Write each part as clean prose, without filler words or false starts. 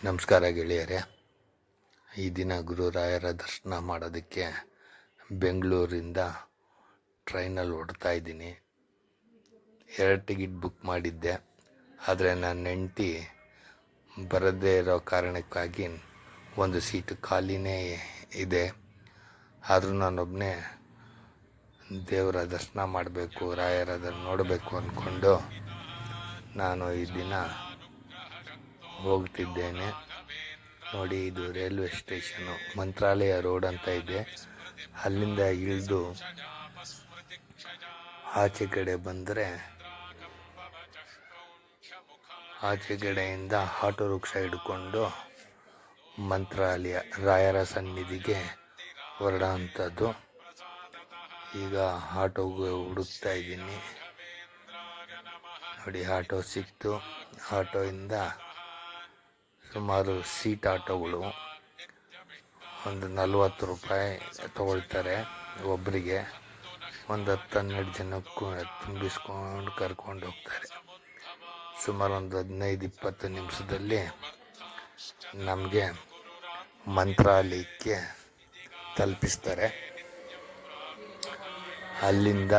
ನಮಸ್ಕಾರ ಗೆಳೆಯರೇ. ಈ ದಿನ ಗುರುರಾಯರ ದರ್ಶನ ಮಾಡೋದಕ್ಕೆ ಬೆಂಗಳೂರಿಂದ ಟ್ರೈನಲ್ಲಿ ಹೊರಡ್ತಾ ಇದ್ದೀನಿ. 2 ಟಿಕೆಟ್ ಬುಕ್ ಮಾಡಿದ್ದೆ, ಆದರೆ ನನ್ನ ಹೆಂಡತಿ ಬರದೇ ಇರೋ ಕಾರಣಕ್ಕಾಗಿ ಒಂದು ಸೀಟು ಖಾಲಿನೇ ಇದೆ. ಆದರೂ ನಾನೊಬ್ಬನೇ ದೇವರ ದರ್ಶನ ಮಾಡಬೇಕು, ರಾಯರ ನೋಡಬೇಕು ಅಂದ್ಕೊಂಡು ನಾನು ಈ ದಿನ ಹೋಗ್ತಿದ್ದೇನೆ. ನೋಡಿ, ಇದು ರೈಲ್ವೆ ಸ್ಟೇಷನು, ಮಂತ್ರಾಲಯ ರೋಡ್ ಅಂತ ಇದೆ. ಅಲ್ಲಿಂದ ಇಳಿದು ಆಚೆ ಕಡೆ ಬಂದರೆ ಆಚೆ ಕಡೆಯಿಂದ ಆಟೋ ರಿಕ್ಷಾ ಹಿಡ್ಕೊಂಡು ಮಂತ್ರಾಲಯ ರಾಯರ ಸನ್ನಿಧಿಗೆ ಹೊರಡೋ ಅಂಥದ್ದು. ಈಗ ಆಟೋಗೆ ಹುಡುಕ್ತಾ ಇದ್ದೀನಿ. ನೋಡಿ, ಆಟೋ ಸಿಕ್ತು. ಆಟೋಯಿಂದ ಸುಮಾರು ಸೀಟ್ ಆಟೋಗಳು ಒಂದು 40 ರೂಪಾಯಿ ತಗೊಳ್ತಾರೆ ಒಬ್ಬರಿಗೆ. ಒಂದು 10-12 ಜನಕ್ಕೂ ತುಂಬಿಸ್ಕೊಂಡು ಕರ್ಕೊಂಡು ಹೋಗ್ತಾರೆ. ಸುಮಾರು ಒಂದು 15-20 ನಿಮಿಷದಲ್ಲಿ ನಮಗೆ ಮಂತ್ರಾಲಯಕ್ಕೆ ತಲುಪಿಸ್ತಾರೆ. ಅಲ್ಲಿಂದ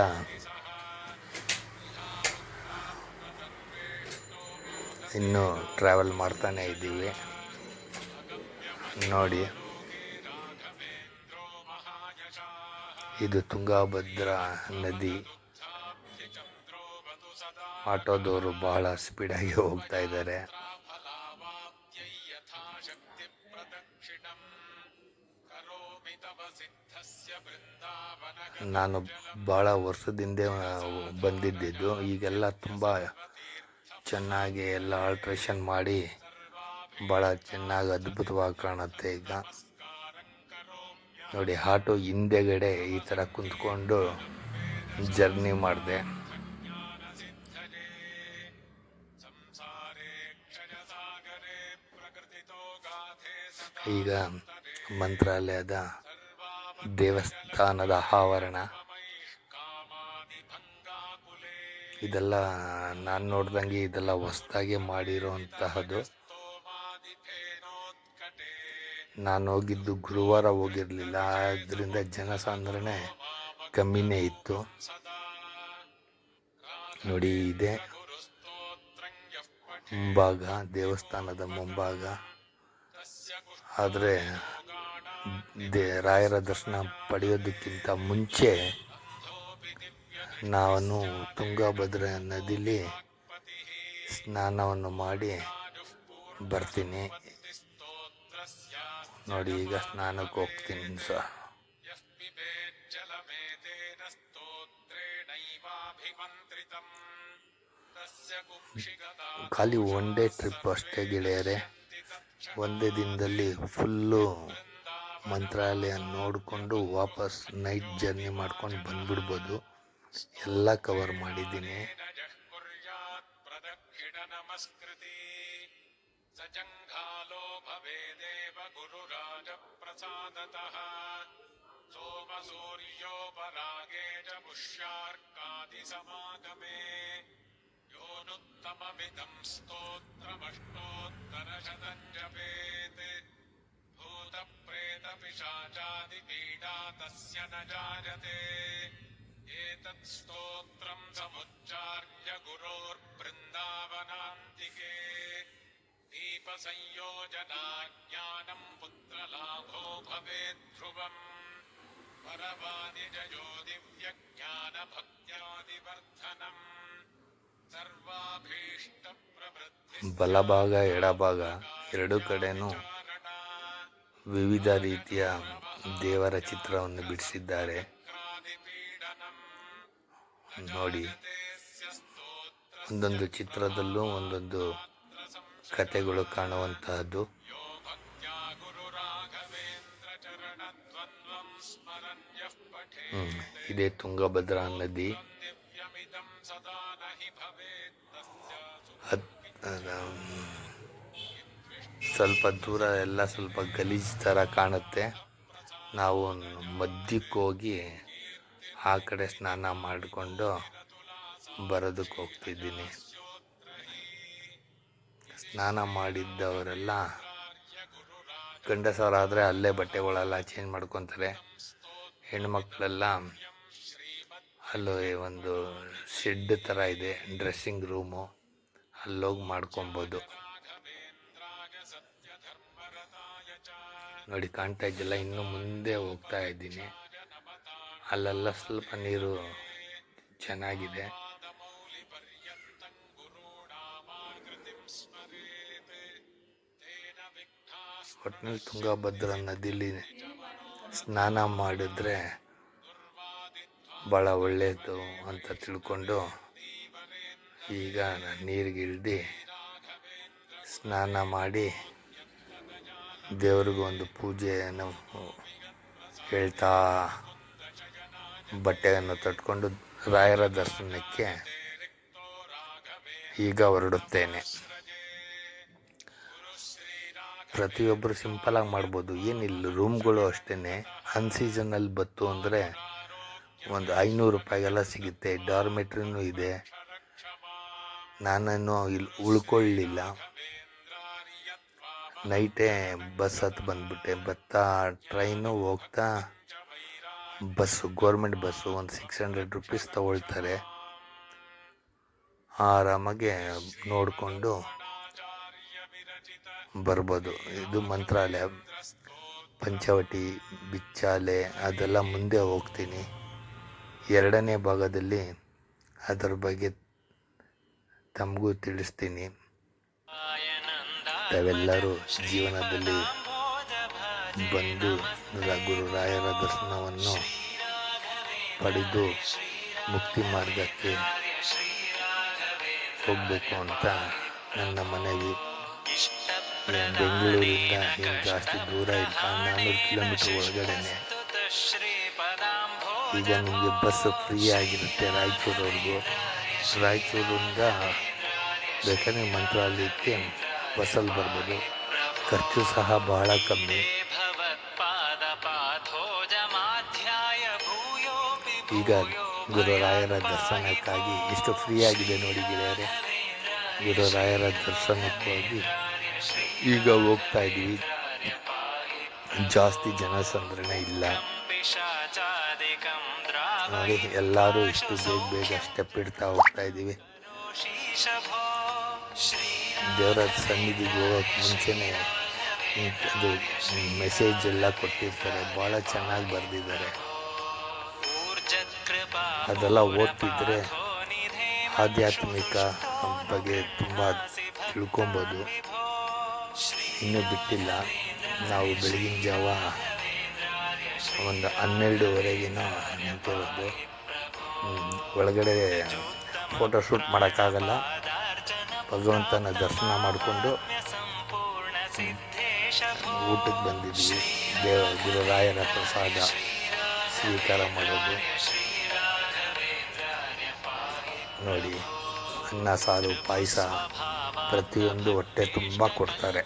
ಇನ್ನೂ ಟ್ರಾವೆಲ್ ಮಾಡ್ತಾನೆ ಇದ್ದೀವಿ. ನೋಡಿ, ಇದು ತುಂಗಾಭದ್ರಾ ನದಿ. ಆಟೋದವರು ಬಹಳ ಸ್ಪೀಡಾಗಿ ಹೋಗ್ತಾ ಇದ್ದಾರೆ. ನಾನು ಭಾಳ ವರ್ಷದಿಂದ ಬಂದಿದ್ದು. ಈಗೆಲ್ಲ ತುಂಬ ಚೆನ್ನಾಗಿ ಎಲ್ಲ ಆಲ್ಟ್ರೇಷನ್ ಮಾಡಿ ಭಾಳ ಚೆನ್ನಾಗಿ ಅದ್ಭುತವಾಗಿ ಕಾಣುತ್ತೆ. ಈಗ ನೋಡಿ, ಆಟೋ ಹಿಂದೆಗಡೆ ಈ ಥರ ಕುಂತ್ಕೊಂಡು ಜರ್ನಿ ಮಾಡಿದೆ. ಈಗ ಮಂತ್ರಾಲಯದ ದೇವಸ್ಥಾನದ ಆವರಣ ಇದೆಲ್ಲ ನಾನು ನೋಡ್ದಂಗೆ ಇದೆಲ್ಲ ಹೊಸದಾಗಿ ಮಾಡಿರೋಂತಹದ್ದು. ನಾನು ಹೋಗಿದ್ದು ಗುರುವಾರ ಹೋಗಿರಲಿಲ್ಲ, ಆದ್ದರಿಂದ ಜನಸಾಂದ್ರಣೆ ಕಮ್ಮಿನೇ ಇತ್ತು. ನೋಡಿ, ಇದೆ ಮುಂಭಾಗ, ದೇವಸ್ಥಾನದ ಮುಂಭಾಗ. ಆದರೆ ರಾಯರ ದರ್ಶನ ಪಡೆಯೋದಕ್ಕಿಂತ ಮುಂಚೆ ನಾನು ತುಂಗಾಭದ್ರಾ ನದಿಲಿ ಸ್ನಾನವನ್ನು ಮಾಡಿ ಬರ್ತೀನಿ. ನೋಡಿ, ಈಗ ಸ್ನಾನಕ್ಕೆ ಹೋಗ್ತೀನಿ ಸರ್. ಖಾಲಿ 1 ಡೇ ಟ್ರಿಪ್ ಅಷ್ಟೇ ಗೆಳೆಯರೆ. ಒಂದೇ ದಿನದಲ್ಲಿ ಫುಲ್ಲು ಮಂತ್ರಾಲಯ ನೋಡಿಕೊಂಡು ವಾಪಸ್ ನೈಟ್ ಜರ್ನಿ ಮಾಡ್ಕೊಂಡು ಬಂದ್ಬಿಡ್ಬೋದು. ಎಲ್ಲ ಕವರ್ ಮಾಡಿದ್ದೀನಿ. ಸಜಂಘಾಲೋ ಭವೇದೇವ ಗುರುರಾಜ ಪ್ರಸಾದತಃ ಸೋಮ ಸೂರ್ಯೋಪರಾಗೇ ಚ ಪುಷ್ಯಾರ್ಕಾದಿ ಸಮಾಗಮೇ ಯೋನುತ್ತಮಮಿದಂ ಸ್ತೋತ್ರಮಷ್ಟೋತ್ತರಶತಂ ಜಪೇತ್ ಭೂತ ಪ್ರೇತ ಪಿಶಾಚಾದಿ ಪೀಡಾ ತಸ್ಯ ನ ಜಾಯತೆ ಏತತ್ ಸ್ತೋತ್ರಂ ಸಮುಚ್ಚಾರ್ಯ ಗುರೋರ್ಬೃಂದಾವನಾಂತಿಕೆ ದೀಪ ಸಂಯೋಜನಾ ಜ್ಞಾನಂ ಪುತ್ರಲಾಭೋ ಭವೇತ್ ಧ್ರುವಂ ಪರವಾದಿ ಜಯೋ ದಿವ್ಯ ಜ್ಞಾನ ಭಕ್ತ್ಯಾದಿವರ್ಧನಂ ಸರ್ವಾಭೀಷ್ಟ ಪ್ರವೃತ್ತಿ. ಬಲಭಾಗ ಎಡಭಾಗ ಎರಡು ಕಡೆನೂ ವಿವಿಧ ರೀತಿಯ ದೇವರ ಚಿತ್ರವನ್ನು ಬಿಡಿಸಿದ್ದಾರೆ. ನೋಡಿ, ಒಂದೊಂದು ಚಿತ್ರದಲ್ಲೂ ಒಂದೊಂದು ಕಥೆಗಳು ಕಾಣುವಂತಹದ್ದು. ಇದೇ ತುಂಗಭದ್ರಾ ನದಿ. ಸ್ವಲ್ಪ ದೂರ ಎಲ್ಲ ಸ್ವಲ್ಪ ಗಲೀಜು ಥರ ಕಾಣುತ್ತೆ. ನಾವು ಮಧ್ಯಕ್ಕೆ ಹೋಗಿ ಆ ಕಡೆ ಸ್ನಾನ ಮಾಡಿಕೊಂಡು ಬರೋದಕ್ಕೆ ಹೋಗ್ತಿದ್ದೀನಿ. ಸ್ನಾನ ಮಾಡಿದ್ದವರೆಲ್ಲ ಗಂಡಸವರಾದರೆ ಅಲ್ಲೇ ಬಟ್ಟೆಗಳೆಲ್ಲ ಚೇಂಜ್ ಮಾಡ್ಕೊತಾರೆ. ಹೆಣ್ಮಕ್ಳೆಲ್ಲ ಅಲ್ಲಿ ಒಂದು ಶೆಡ್ ಥರ ಇದೆ, ಡ್ರೆಸ್ಸಿಂಗ್ ರೂಮು, ಅಲ್ಲೋಗಿ ಮಾಡ್ಕೊಬೋದು. ನೋಡಿ ಕಾಣ್ತಾ ಇದ್ದಿಲ್ಲ, ಇನ್ನು ಮುಂದೆ ಹೋಗ್ತಾ ಇದ್ದೀನಿ. ಅಲ್ಲೆಲ್ಲ ಸ್ವಲ್ಪ ನೀರು ಚೆನ್ನಾಗಿದೆ. ಒಟ್ಟಿನಲ್ಲಿ ತುಂಗಭದ್ರಾ ನದಿಲಿ ಸ್ನಾನ ಮಾಡಿದ್ರೆ ಭಾಳ ಒಳ್ಳೆಯದು ಅಂತ ತಿಳ್ಕೊಂಡು ಈಗ ನಾನು ನೀರಿಗೆ ಇಳ್ದು ಸ್ನಾನ ಮಾಡಿ ದೇವ್ರಿಗೂ ಒಂದು ಪೂಜೆಯನ್ನು ಹೇಳ್ತಾ ಬಟ್ಟೆಯನ್ನು ತೊಟ್ಕೊಂಡು ರಾಯರ ದರ್ಶನಕ್ಕೆ ಈಗ ಹೊರಡುತ್ತೇನೆ. ಪ್ರತಿಯೊಬ್ಬರು ಸಿಂಪಲಾಗಿ ಮಾಡ್ಬೋದು, ಏನಿಲ್ಲ. ರೂಮ್ಗಳು ಅಷ್ಟೇ ಅನ್ಸೀಸನಲ್ಲಿ ಬತ್ತು ಅಂದರೆ ಒಂದು 500 ರೂಪಾಯಿಗೆಲ್ಲ ಸಿಗುತ್ತೆ. ಡಾರ್ಮೆಟ್ರಿನೂ ಇದೆ. ನಾನೇನು ಇಲ್ಲಿ ಉಳ್ಕೊಳ್ಳಿಲ್ಲ, ನೈಟೇ ಬಸ್ ಹತ್ತು ಬಂದ್ಬಿಟ್ಟೆ. ಟ್ರೈನು ಹೋಗ್ತಾ ಬಸ್ಸು, ಗೌರ್ಮೆಂಟ್ ಬಸ್ಸು ಒಂದು 600 ರೂಪೀಸ್ ತಗೊಳ್ತಾರೆ. ಆರಾಮಾಗಿ ನೋಡಿಕೊಂಡು ಬರ್ಬೋದು. ಇದು ಮಂತ್ರಾಲಯ, ಪಂಚವಟಿ, ಬಿಚ್ಚಾಲೆ ಅದೆಲ್ಲ ಮುಂದೆ ಹೋಗ್ತೀನಿ. 2ನೇ ಭಾಗದಲ್ಲಿ ಅದರ ಬಗ್ಗೆ ತಮಗೂ ತಿಳಿಸ್ತೀನಿ. ತಾವೆಲ್ಲರೂ ಜೀವನದಲ್ಲಿ ಬಂದು ಗುರುರಾಯರ ದರ್ಶನವನ್ನು ಪಡೆದು ಮುಕ್ತಿ ಮಾರ್ಗಕ್ಕೆ ಹೋಗಬೇಕು ಅಂತ ನನ್ನ ಮನವಿ. ಬೆಂಗಳೂರಿಂದ ಏನು ಜಾಸ್ತಿ ದೂರ ಇಲ್ಲ, 400 ಕಿಲೋಮೀಟರ್ ಒಳಗಡೆನೆ. ಈಗ ನಿಮಗೆ ಬಸ್ ಫ್ರೀ ಆಗಿರುತ್ತೆ ರಾಯಚೂರವರೆಗೂ. ರಾಯಚೂರಿಂದ ಬೇಕಾದ್ರೆ ಮಂತ್ರಾಲಯಕ್ಕೆ ಬಸ್ಸಲ್ಲಿ ಬರ್ಬೋದು. ಖರ್ಚು ಸಹ ಬಹಳ ಕಮ್ಮಿ. ಈಗ ಗುರುರಾಯರ ದರ್ಶನಕ್ಕಾಗಿ ಎಷ್ಟು ಫ್ರೀ ಆಗಿದೆ ನೋಡಿ ಗೆಳೆಯರೆ. ಗುರುರಾಯರ ದರ್ಶನಕ್ಕೆ ಹೋಗಿ ಈಗ ಹೋಗ್ತಾ ಇದ್ದೀವಿ. ಜಾಸ್ತಿ ಜನಸಂದ್ರಣೆ ಇಲ್ಲ ನೋಡಿ. ಎಲ್ಲರೂ ಇಷ್ಟು ಬೇಗ ಸ್ಟೆಪ್ ಇಡ್ತಾ ಹೋಗ್ತಾ ಇದ್ದೀವಿ. ದೇವರ ಸನ್ನಿಧಿಗೆ ಹೋಗೋಕ್ಕೆ ಮುಂಚೆನೇ ಅದು ಮೆಸೇಜ್ ಎಲ್ಲ ಕೊಟ್ಟಿರ್ತಾರೆ, ಭಾಳ ಚೆನ್ನಾಗಿ ಬರೆದಿದ್ದಾರೆ. ಅದೆಲ್ಲ ಓದ್ತಿದ್ರೆ ಆಧ್ಯಾತ್ಮಿಕ ಬಗ್ಗೆ ತುಂಬ ತಿಳ್ಕೊಬೋದು. ಇನ್ನೂ ಬಿಟ್ಟಿಲ್ಲ. ನಾವು ಬೆಳಗಿನ ಜಾವ ಒಂದು 12:30 ನಿಂತಿರೋದು. ಒಳಗಡೆ ಫೋಟೋಶೂಟ್ ಮಾಡೋಕ್ಕಾಗಲ್ಲ. ಭಗವಂತನ ದರ್ಶನ ಮಾಡಿಕೊಂಡು ಊಟಕ್ಕೆ ಬಂದಿದ್ವಿ. ಗುರುರಾಯರ ಪ್ರಸಾದ ಸ್ವೀಕಾರ ಮಾಡೋದು ನೋಡಿ. ಅನ್ನ, ಸಾರು, ಪಾಯಸ ಪ್ರತಿಯೊಂದು ಹೊಟ್ಟೆ ತುಂಬ ಕೊಡ್ತಾರೆ.